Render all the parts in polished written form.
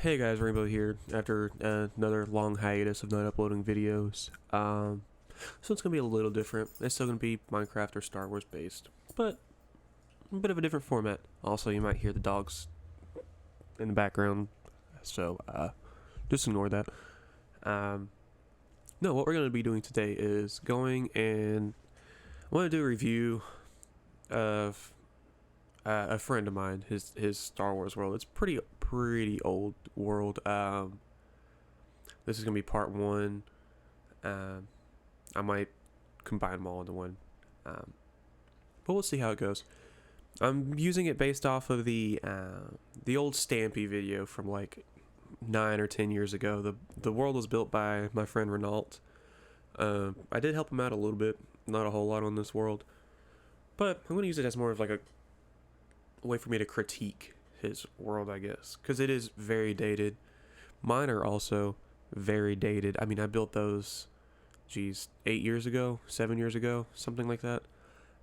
Hey guys, Rainbow here after another long hiatus of not uploading videos. So it's going to be a little different. It's still going to be Minecraft or Star Wars based, but a bit of a different format. Also, you might hear the dogs in the background, so just ignore that. No, what we're going to be doing today is going and I want to do a review of a friend of mine, his Star Wars world. It's pretty old world. This is gonna be part one. I might combine them all into one, but we'll see how it goes. I'm using it based off of the old Stampy video from like 9 or 10 years ago. The world was built by my friend Rannalt. I did help him out a little bit, not a whole lot on this world, but I'm gonna use it as more of like a way for me to critique his world, I guess, because it is very dated. Mine are also very dated. I mean, I built those, geez, 8 years ago, 7 years ago, something like that.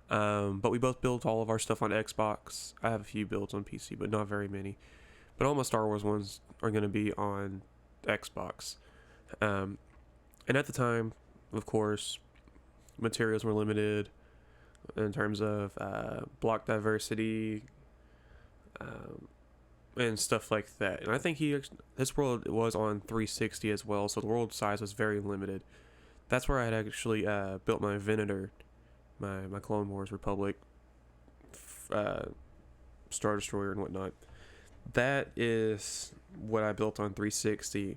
But we both built all of our stuff on Xbox. I have a few builds on PC, but not very many. But all my Star Wars ones are going to be on Xbox. And at the time, of course, materials were limited in terms of block diversity, and stuff like that. And I think this world was on 360 as well, so the world size was very limited. That's where I had actually built my Venator, my Clone Wars Republic Star Destroyer and whatnot. That is what I built on 360.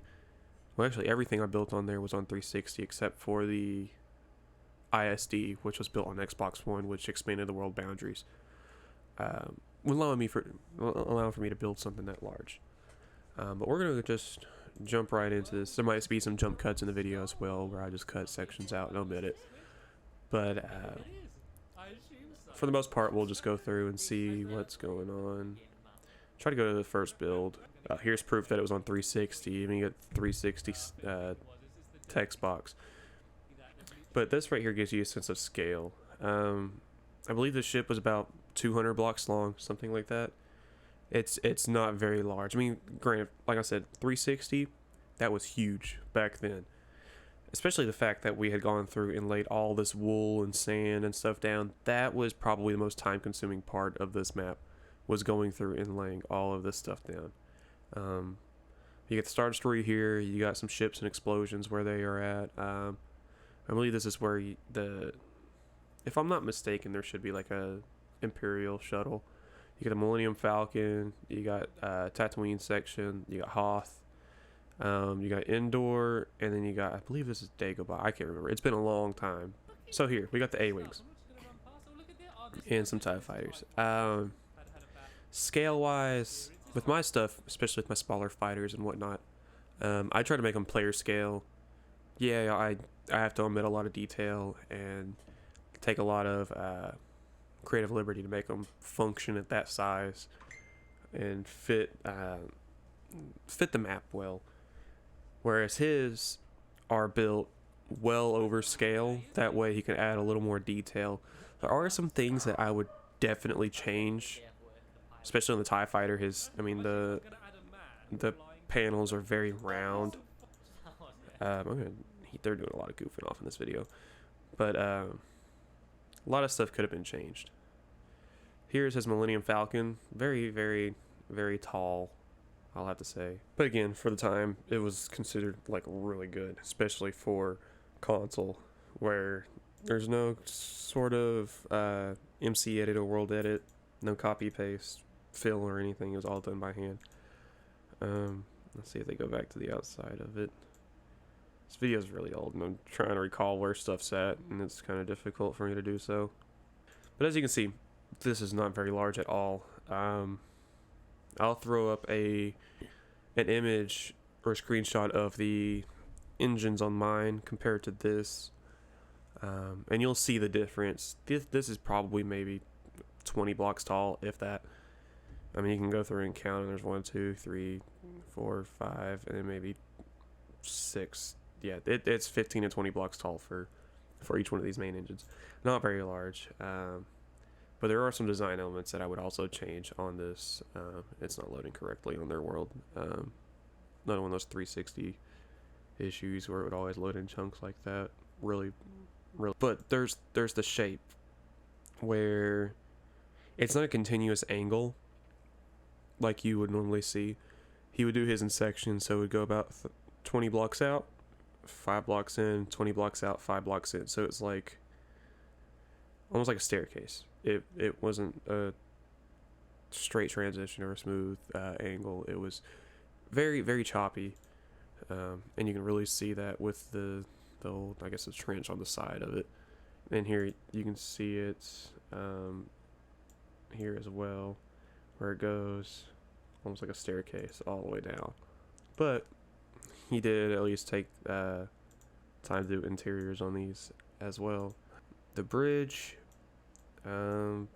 Well, actually, everything I built on there was on 360 except for the ISD, which was built on Xbox One, which expanded the world boundaries. Allowing for me to build something that large. But we're gonna just jump right into this. There might be some jump cuts in the video as well, where I just cut sections out and omit it. But for the most part, we'll just go through and see what's going on. Try to go to the first build. Here's proof that it was on 360. I mean, you get 360 text box. But this right here gives you a sense of scale. I believe the ship was about 200 blocks long, something like that. It's not very large. I mean, granted, like I said, 360, that was huge back then. Especially the fact that we had gone through and laid all this wool and sand and stuff down. That was probably the most time-consuming part of this map, was going through and laying all of this stuff down. You get the Star Destroyer here. You got some ships and explosions where they are at. I believe this is where if I'm not mistaken, there should be like a Imperial shuttle. You got a Millennium Falcon. You got Tatooine section. You got Hoth. You got Endor, and then you got, I believe this is Dagobah. I can't remember. It's been a long time. So here we got the A-wings and some TIE fighters. Scale-wise, with my stuff, especially with my smaller fighters and whatnot, I try to make them player scale. Yeah, I have to omit a lot of detail and take a lot of creative liberty to make them function at that size and fit the map well. Whereas his are built well over scale. That way he can add a little more detail. There are some things that I would definitely change, especially on the TIE fighter. The panels are very round. They're doing a lot of goofing off in this video, but a lot of stuff could have been changed. Here's his Millennium Falcon. Very, very, very tall, I'll have to say. But again, for the time, it was considered like really good, especially for console, where there's no sort of MC edit or world edit, no copy paste, fill or anything. It was all done by hand. Let's see if they go back to the outside of it. This video is really old, and I'm trying to recall where stuff's at, and it's kind of difficult for me to do so. But as you can see, this is not very large at all. I'll throw up an image or a screenshot of the engines on mine compared to this, and you'll see the difference. This is probably maybe 20 blocks tall, if that. I mean, you can go through and count, and there's 1, 2, 3, 4, 5, and then maybe 6. Yeah, it's 15 to 20 blocks tall for each one of these main engines. Not very large. But there are some design elements that I would also change on this. It's not loading correctly on their world. not one of those 360 issues where it would always load in chunks like that. Really. But there's the shape where it's not a continuous angle like you would normally see. He would do his in sections, so it would go about 20 blocks out, 5 blocks in, 20 blocks out, 5 blocks in. So it's like almost like a staircase. It wasn't a straight transition or a smooth angle. It was very, very choppy, and you can really see that with the old, I guess, the trench on the side of it. And here you can see it here as well, where it goes almost like a staircase all the way down. But he did at least take time to do interiors on these as well. The bridge, I'll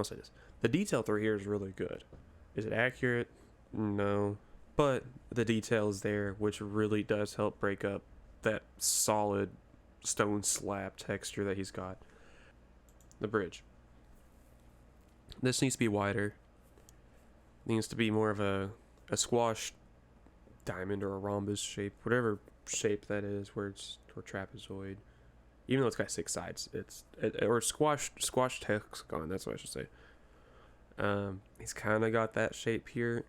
say this. The detail through here is really good. Is it accurate? No. But the detail is there, which really does help break up that solid stone slab texture that he's got. The bridge. This needs to be wider. Needs to be more of a squash diamond or a rhombus shape, whatever shape that is, or trapezoid. Even though it's got 6 sides, or squash hexagon. That's what I should say. He's kind of got that shape here,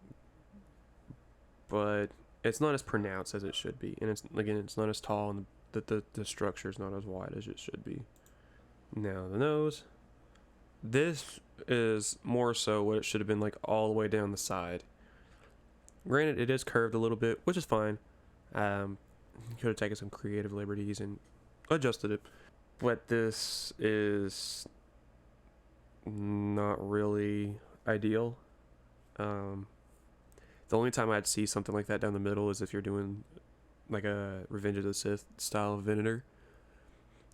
but it's not as pronounced as it should be, and it's not as tall, and the structure is not as wide as it should be. Now the nose. This is more so what it should have been, like all the way down the side. Granted, it is curved a little bit, which is fine. Could have taken some creative liberties and adjusted it, but this is not really ideal. The only time I'd see something like that down the middle is if you're doing like a Revenge of the Sith style of Venator,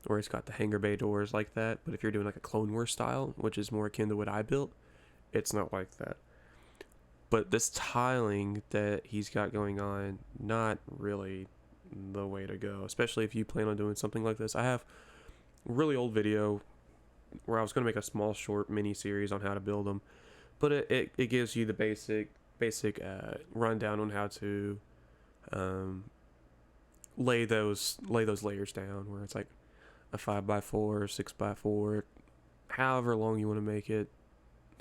where it's got the hangar bay doors like that. But if you're doing like a Clone Wars style, which is more akin to what I built, it's not like that. But this tiling that he's got going on, not really the way to go, especially if you plan on doing something like this. I have a really old video where I was going to make a small short mini series on how to build them, but it gives you the basic rundown on how to lay those layers down, where it's like a 5x4 or 6x4, however long you want to make it,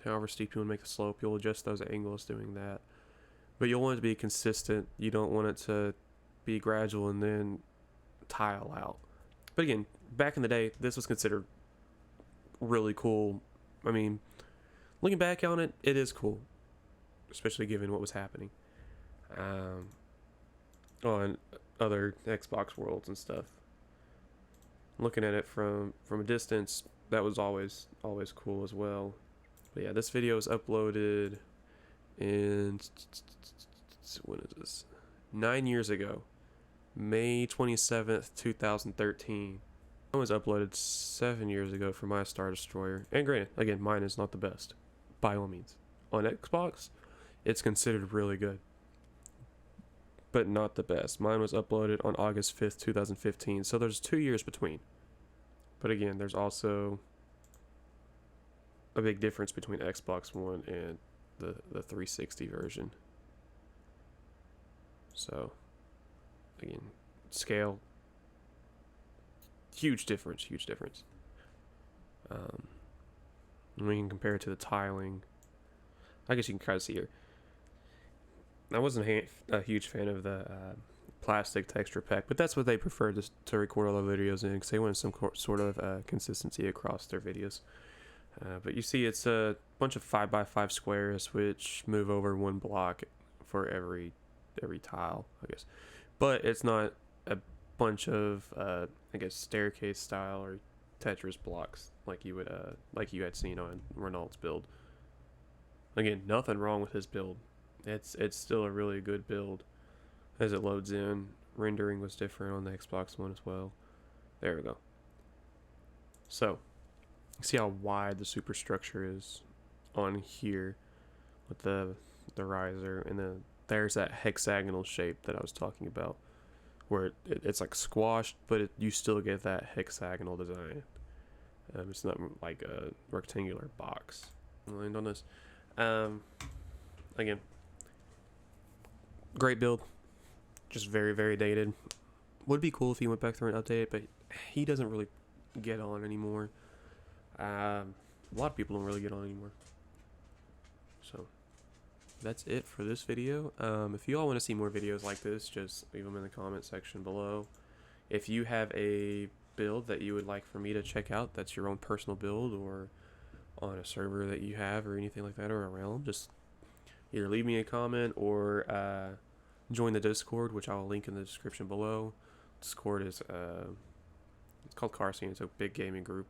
however steep you want to make the slope. You'll adjust those angles doing that, but you'll want it to be consistent. You don't want it to be gradual and then tile out. But again, back in the day, this was considered really cool. I mean, looking back on it, it is cool, especially given what was happening on other Xbox worlds and stuff. Looking at it from a distance, that was always cool as well. But yeah, this video is uploaded in, when is this? 9 years ago, May 27th, 2013. It was uploaded 7 years ago for my Star Destroyer. And granted, again, mine is not the best, by all means. On Xbox, it's considered really good, but not the best. Mine was uploaded on August 5th, 2015, so there's 2 years between. But again, there's also a big difference between Xbox One and the 360 version. So, again, scale, huge difference. And we can compare it to the tiling. I guess you can kind of see here. I wasn't a huge fan of the plastic texture pack, but that's what they prefer to record all their videos in, because they want some sort of consistency across their videos. But you see, it's a bunch of 5x5 squares which move over 1 block for every tile, I guess. But it's not a bunch of I guess staircase style or Tetris blocks like you had seen on Rannalt's build. Again, nothing wrong with his build. It's still a really good build as it loads in. Rendering was different on the Xbox One as well. There we go. So, see how wide the superstructure is on here with the riser, and then there's that hexagonal shape that I was talking about, where it's like squashed, but you still get that hexagonal design. It's not like a rectangular box. I'll land on this. Again, Great build, just very, very dated. Would be cool if he went back through and updated it, but he doesn't really get on anymore. A lot of people don't really get on anymore. So that's it for this video. If you all want to see more videos like this, just leave them in the comment section below. If you have a build that you would like for me to check out, that's your own personal build or on a server that you have or anything like that, or a realm, just either leave me a comment or join the Discord, which I'll link in the description below. Discord is it's called Car Scene. It's a big gaming group.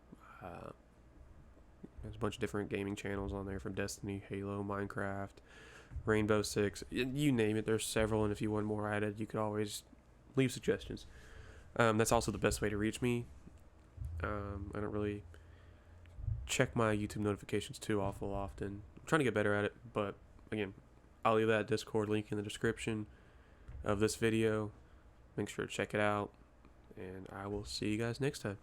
There's a bunch of different gaming channels on there, from Destiny, Halo, Minecraft, Rainbow Six, you name it. There's several, and if you want more added, you could always leave suggestions. That's also the best way to reach me. I don't really check my YouTube notifications too awful often. I'm trying to get better at it, but again, I'll leave that Discord link in the description of this video. Make sure to check it out, and I will see you guys next time.